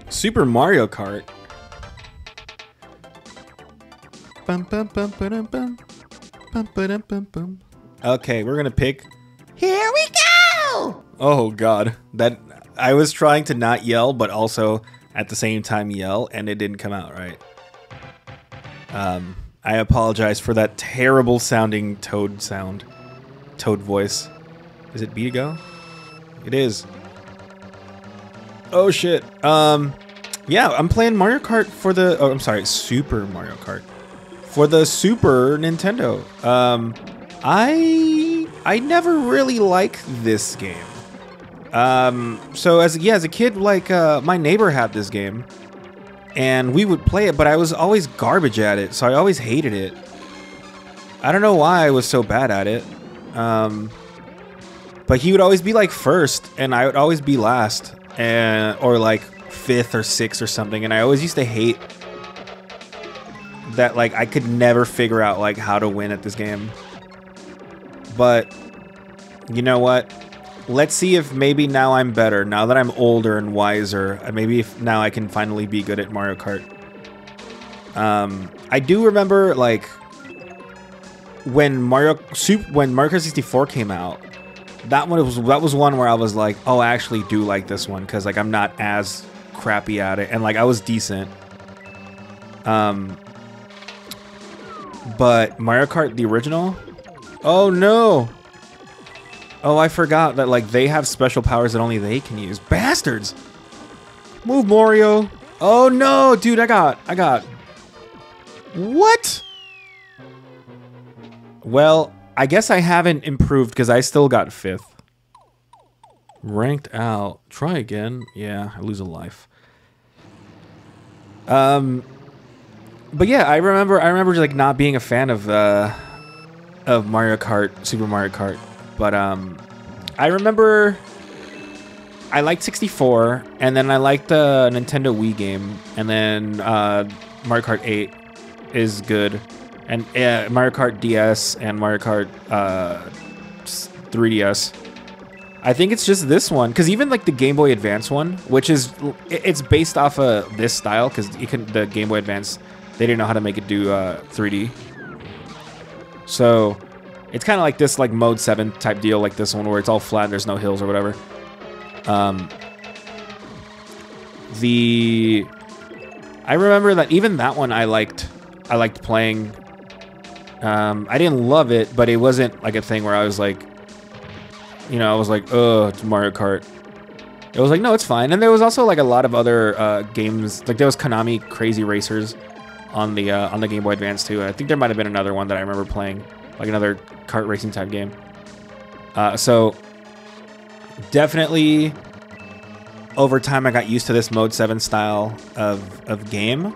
Super Mario Kart. Bum, bum, bum, ba-dum, bum. Bum, ba-dum, bum, bum. Okay, we're gonna pick. Here we go! Oh God, that I was trying to not yell, but also at the same time yell, and it didn't come out right. I apologize for that terrible sounding Toad sound. Toad voice. Is it B to go? It is. Oh shit. Yeah, I'm playing Mario Kart for the. Oh, I'm sorry, Super Mario Kart for the Super Nintendo. I never really liked this game. So as a kid, like my neighbor had this game, and we would play it, but I was always garbage at it, so I always hated it. I don't know why I was so bad at it. But he would always be like first, and I would always be last, or like fifth or sixth or something. And I always used to hate that. Like I could never figure out like how to win at this game. But you know what? Let's see if maybe now I'm better. Now that I'm older and wiser, maybe if now I can finally be good at Mario Kart. I do remember like when Mario Kart 64 came out. That was one where I was like, oh, I actually do like this one because like I'm not as crappy at it, and like I was decent. But Mario Kart the original, oh no. Oh, I forgot that like they have special powers that only they can use. Bastards! Move, Mario! Oh no, dude, I got what? Well, I guess I haven't improved because I still got 5th. Ranked out. Try again. Yeah, I lose a life. But yeah, I remember just, like not being a fan of Mario Kart, Super Mario Kart. But I remember I liked 64, and then I liked the Nintendo Wii game, and then Mario Kart 8 is good. And Mario Kart DS and Mario Kart 3DS. I think it's just this one, because even like the Game Boy Advance one, which is it's based off of this style, because the Game Boy Advance, they didn't know how to make it do 3D. So it's kind of like this like Mode 7 type deal, like this one where it's all flat and there's no hills or whatever. I remember that even that one I liked playing. I didn't love it, but it wasn't like a thing where I was like, you know, I was like, oh, it's Mario Kart. It was like, no, it's fine. And there was also like a lot of other games, like there was Konami Crazy Racers on the Game Boy Advance too. I think there might have been another one that I remember playing, like another kart racing type game. So definitely over time I got used to this Mode 7 style of game.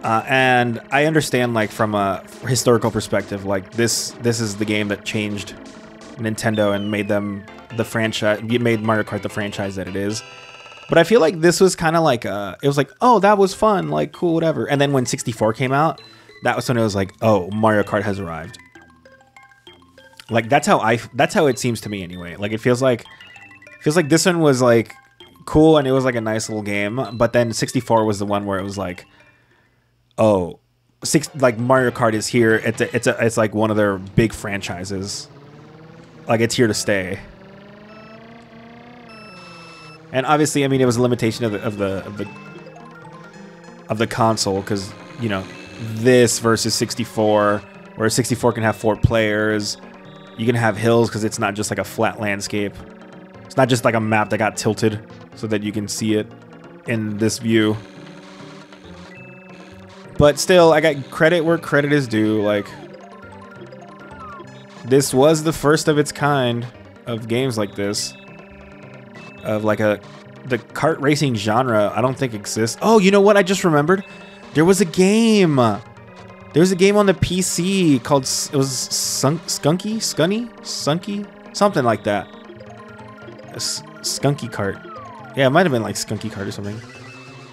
And I understand, like, from a historical perspective, like this is the game that changed Nintendo and made them the franchise, made Mario Kart the franchise that it is. But I feel like this was kind of like it was like, oh, that was fun, like cool, whatever. And then when 64 came out, that was when it was like, oh, Mario Kart has arrived. Like that's how it seems to me anyway. Like it feels like this one was like cool and it was like a nice little game, but then 64 was the one where it was like, oh, like Mario Kart is here. It's like one of their big franchises. Like it's here to stay. And obviously, I mean, it was a limitation of the console, because you know, this versus 64, where 64 can have 4 players. You can have hills because it's not just like a flat landscape. It's not just like a map that got tilted so that you can see it in this view. But still, I got credit where credit is due. Like, this was the first of its kind of games like this. Of like the kart racing genre, I don't think exists. Oh, you know what? I just remembered. There was a game. There was a game on the PC called, it was Skunky? Something like that. Skunky Kart. Yeah, it might have been like Skunky Kart or something.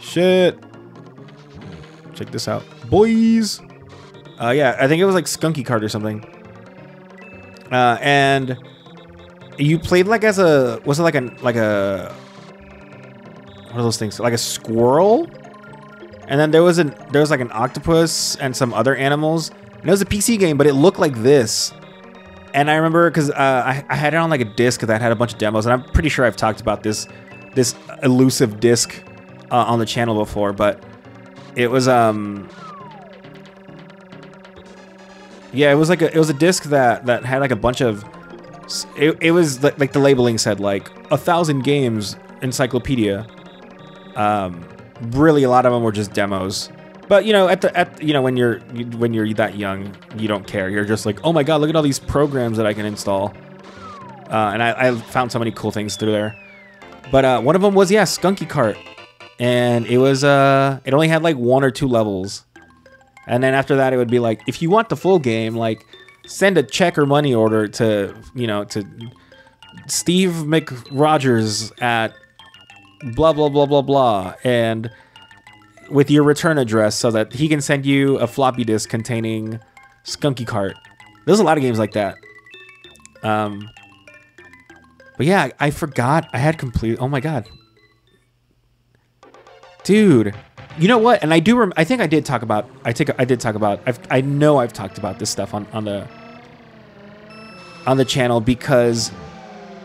Shit. Check this out, boys. Yeah, I think it was like Skunky Kart or something. And you played like as a, was it like a, what what are those things? Like a squirrel, and then there was like an octopus and some other animals. And it was a PC game, but it looked like this. And I remember because I had it on like a disc that had a bunch of demos, and I'm pretty sure I've talked about this elusive disc on the channel before, but it was yeah, it was a disc that had like a bunch of it was like the labeling said like 1,000 games encyclopedia. Really a lot of them were just demos. But you know, when you're that young, you don't care. You're just like, oh my god, look at all these programs that I can install. And I found so many cool things through there. But one of them was Skunky Cart, and it was it only had like 1 or 2 levels, and then after that it would be like, if you want the full game, like send a check or money order to to Steve McRogers at blah blah blah blah blah, and with your return address so that he can send you a floppy disk containing Skunky Cart. There's a lot of games like that. But yeah, I forgot I had complete. Oh my god, dude! You know what? And I do. I think I did talk about. I did talk about. I know I've talked about this stuff on the channel because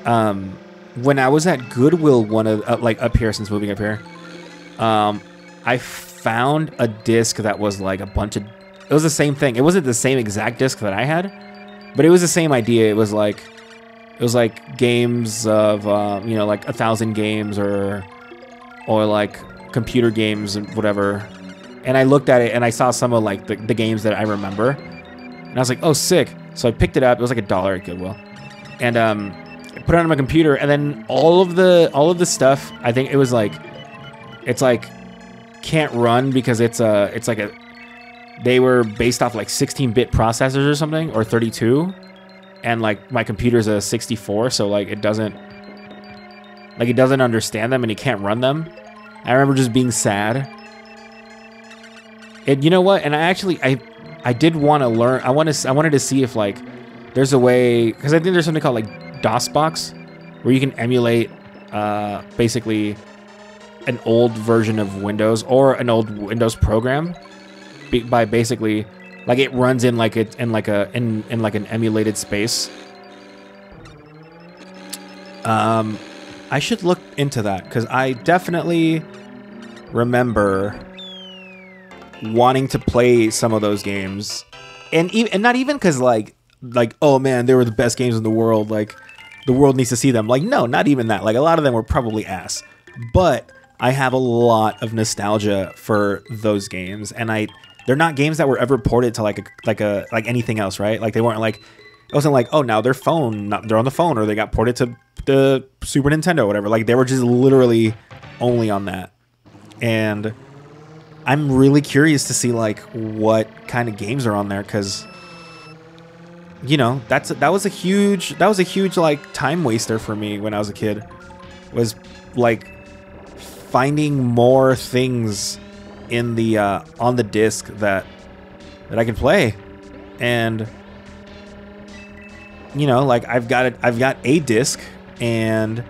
when I was at Goodwill, one of like up here since moving up here, I found a disc that was like a bunch of. It was the same thing. It wasn't the same exact disc that I had, but it was the same idea. It was like games of like 1,000 games or like computer games and whatever. And I looked at it and I saw some of like the games that I remember, and I was like, oh, sick. So I picked it up. It was like $1 at Goodwill, and I put it on my computer. And then all of the stuff, I think it was like, it's like can't run because they were based off like 16-bit processors or something, or 32, and like my computer's a 64, so like it doesn't understand them and it can't run them. I remember just being sad. And you know what? And I did want to learn. I wanted to see if like there's a way, because I think there's something called like DOSBox, where you can emulate basically an old version of Windows or an old Windows program by basically like it runs in like an emulated space. I should look into that because I definitely remember wanting to play some of those games, and not even because like oh man, they were the best games in the world, like the world needs to see them. Like, no, not even that. Like, a lot of them were probably ass, but I have a lot of nostalgia for those games, and they're not games that were ever ported to like anything else, right? Like, they weren't like, it wasn't like, oh, now they're on the phone, or they got ported to the Super Nintendo or whatever. Like, they were just literally only on that. And I'm really curious to see like what kind of games are on there, because you know, that was a huge like time waster for me when I was a kid, was like finding more things in the on the disc that I can play. And you know, like I've got a disc and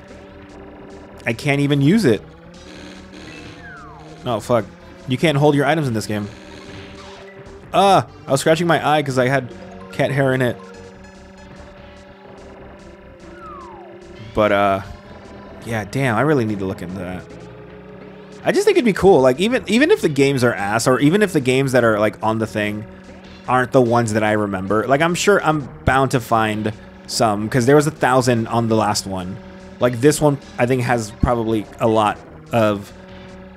I can't even use it. Oh fuck, you can't hold your items in this game. I was scratching my eye because I had cat hair in it. But yeah, damn, I really need to look into that. I just think it'd be cool, like even if the games are ass, or even if the games that are like on the thing aren't the ones that I remember. Like, I'm sure I'm bound to find some, because there was 1,000 on the last one. Like, this one I think has probably a lot of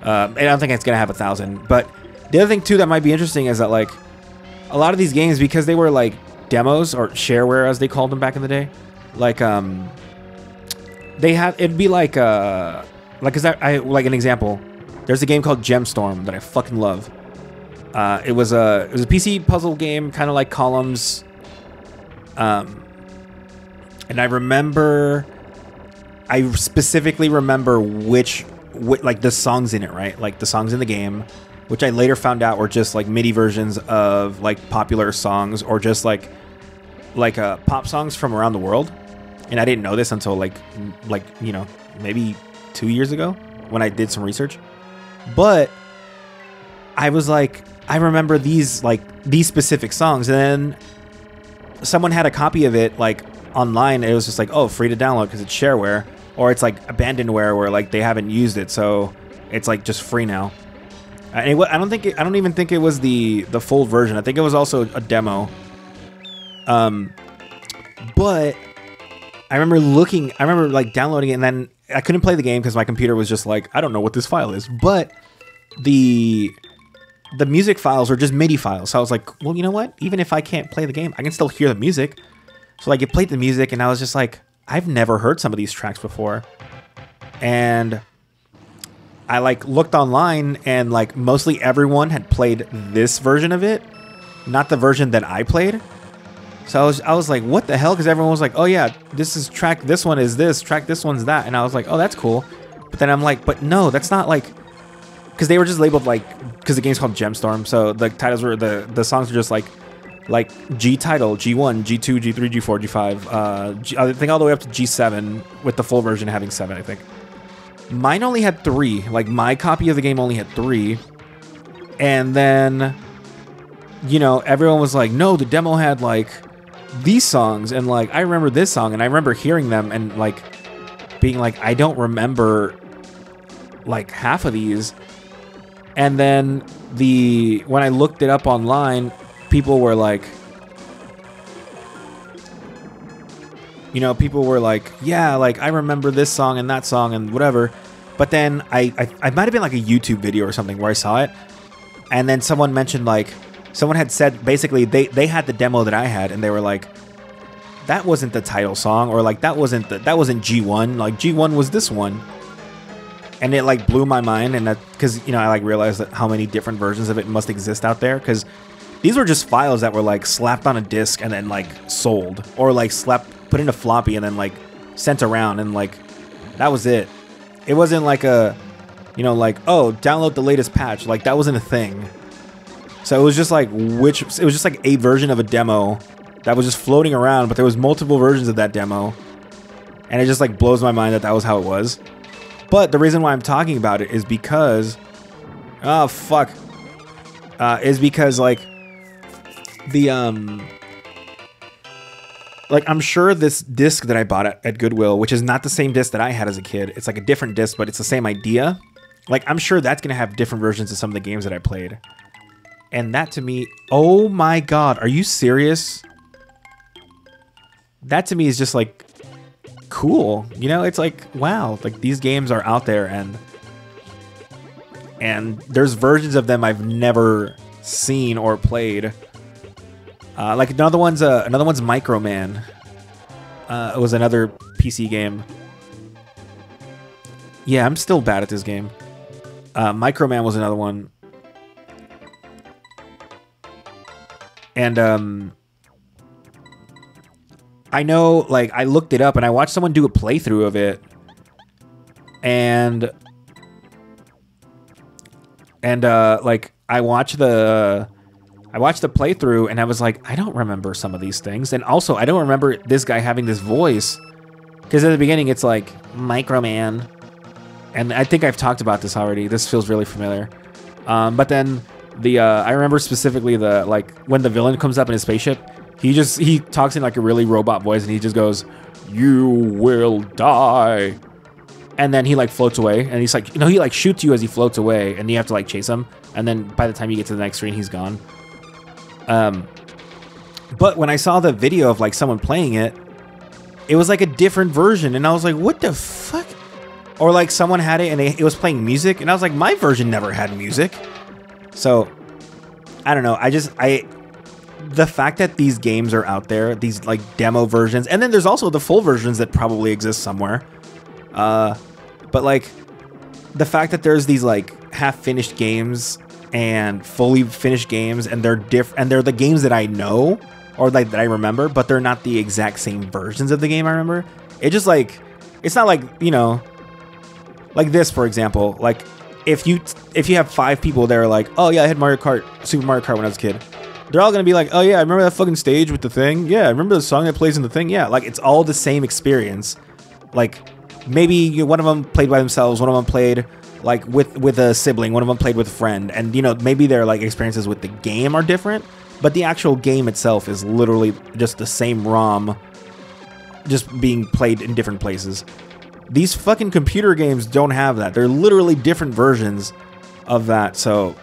I don't think it's gonna have 1,000. But the other thing too that might be interesting is that like a lot of these games, because they were like demos or shareware as they called them back in the day, like it'd be like is that like an example, there's a game called Gemstorm that I fucking love. It was a PC puzzle game, kind of like Columns, and I specifically remember which like the songs in it, right? Like the songs in the game, which I later found out were just like MIDI versions of like popular songs, or just like pop songs from around the world. And I didn't know this until like you know, maybe 2 years ago, when I did some research. But I was like, I remember these specific songs, and then someone had a copy of it like online. It was just like, oh, free to download because it's shareware, or it's like abandonware where like they haven't used it, so it's like just free now. And I don't even think it was the full version. I think it was also a demo. But I remember like downloading it, and then I couldn't play the game because my computer was just like, I don't know what this file is. But the music files were just MIDI files. So I was like, well, you know what? Even if I can't play the game, I can still hear the music. So like it played the music, and I was just like, I've never heard some of these tracks before. And I like looked online, and like mostly everyone had played this version of it, not the version that I played. So I was like, what the hell? Because everyone was like, oh yeah, this is track, this one is this, track this one's that. And I was like, oh, that's cool. But then I'm like, but no, that's not like, because they were just labeled like, because the game's called Gemstorm. So the titles were, the songs were just like G title, G1, G2, G3, G4, G5. I think all the way up to G7, with the full version having 7, I think. Mine only had 3. Like my copy of the game only had 3. And then, you know, everyone was like, no, the demo had like these songs, and like I remember this song, and I remember hearing them and like being like, I don't remember like half of these. And then when I looked it up online, people were like, you know, people were like, yeah, like I remember this song and that song and whatever. But then I might have been like a YouTube video or something where I saw it, and then someone mentioned like, someone had said basically they had the demo that I had, and they were like, that wasn't the title song, or like that wasn't G1, like G1 was this one. And it like blew my mind, and that because, you know, I like realized that how many different versions of it must exist out there, because these were just files that were like slapped on a disc and then like sold, or like put in a floppy and then like sent around, and like that was it. It wasn't like a, you know, like, oh, download the latest patch. Like that wasn't a thing. So it was just like it was just like a version of a demo that was just floating around, but there was multiple versions of that demo, and it just like blows my mind that that was how it was. But the reason why I'm talking about it is because, oh fuck, is because like the like I'm sure this disc that I bought at Goodwill, which is not the same disc that I had as a kid, it's like a different disc, but it's the same idea. Like I'm sure that's gonna have different versions of some of the games that I played. And that to me, oh my god, are you serious? That to me is just like cool. You know, it's like, wow, like these games are out there, and there's versions of them I've never seen or played. Like another one's Microman. It was another PC game. Yeah, I'm still bad at this game. Microman was another one. And I know, like, I looked it up and I watched someone do a playthrough of it, and like I watched the playthrough, and I was like, I don't remember some of these things, and also I don't remember this guy having this voice, because at the beginning it's like Microman, and I think I've talked about this already. This feels really familiar, but then I remember specifically like when the villain comes up in his spaceship. He talks in like a really robot voice, and he just goes, "You will die," and then he like floats away, and he's like, you know, he like shoots you as he floats away, and you have to like chase him, and then by the time you get to the next screen, he's gone. But when I saw the video of like someone playing it, it was like a different version, and I was like, what the fuck? Or like someone had it and it was playing music, and I was like, my version never had music. So I don't know. The fact that these games are out there, these like demo versions, and then there's also the full versions that probably exist somewhere. But like the fact that there's these like half-finished games and fully finished games, and they're the games that I know, or like that I remember, but they're not the exact same versions of the game I remember. It just like, it's not like, you know, like this, for example, like if you have 5 people that are like, oh yeah, I had Super Mario Kart when I was a kid. They're all gonna be like, oh yeah, I remember that fucking stage with the thing. Yeah, I remember the song that plays in the thing. Yeah, like it's all the same experience. Like maybe one of them played by themselves, one of them played like with a sibling, one of them played with a friend, and you know, maybe their like experiences with the game are different, but the actual game itself is literally just the same ROM, just being played in different places. These fucking computer games don't have that. They're literally different versions of that. So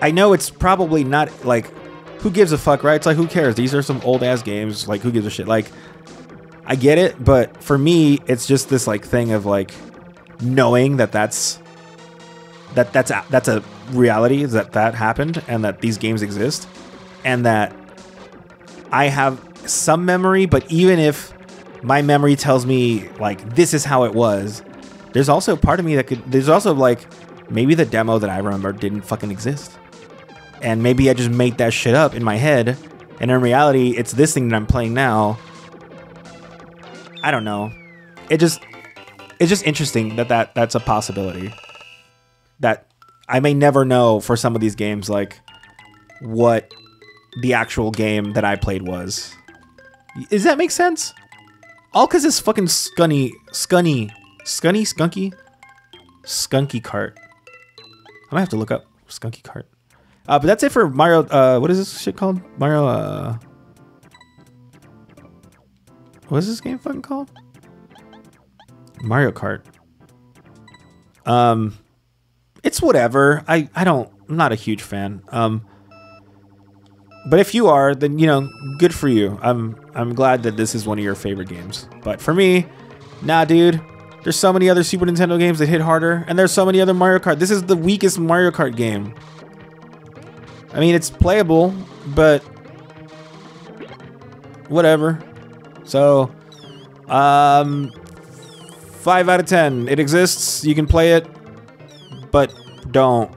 I know it's probably not like, who gives a fuck, right? It's like, who cares? These are some old ass games. Like, who gives a shit? Like, I get it, but for me, it's just this like thing of like knowing that that's a reality, is that happened, and that these games exist, and that I have some memory. But even if my memory tells me like this is how it was, there's also part of me that could. There's also like maybe the demo that I remember didn't fucking exist. And maybe I just made that shit up in my head, and in reality, it's this thing that I'm playing now. I don't know. It's just interesting that's a possibility. That I may never know for some of these games, like what the actual game that I played was. Does that make sense? All because this fucking skunky cart. I might have to look up skunky cart. But that's it for Mario. What is this shit called? Mario. What is this game fucking called? Mario Kart. It's whatever. I'm not a huge fan. But if you are, then you know, good for you. I'm glad that this is one of your favorite games. But for me, nah, dude. There's so many other Super Nintendo games that hit harder, and there's so many other Mario Kart. This is the weakest Mario Kart game. I mean, it's playable, but whatever. So, 5 out of 10. It exists. You can play it, but don't.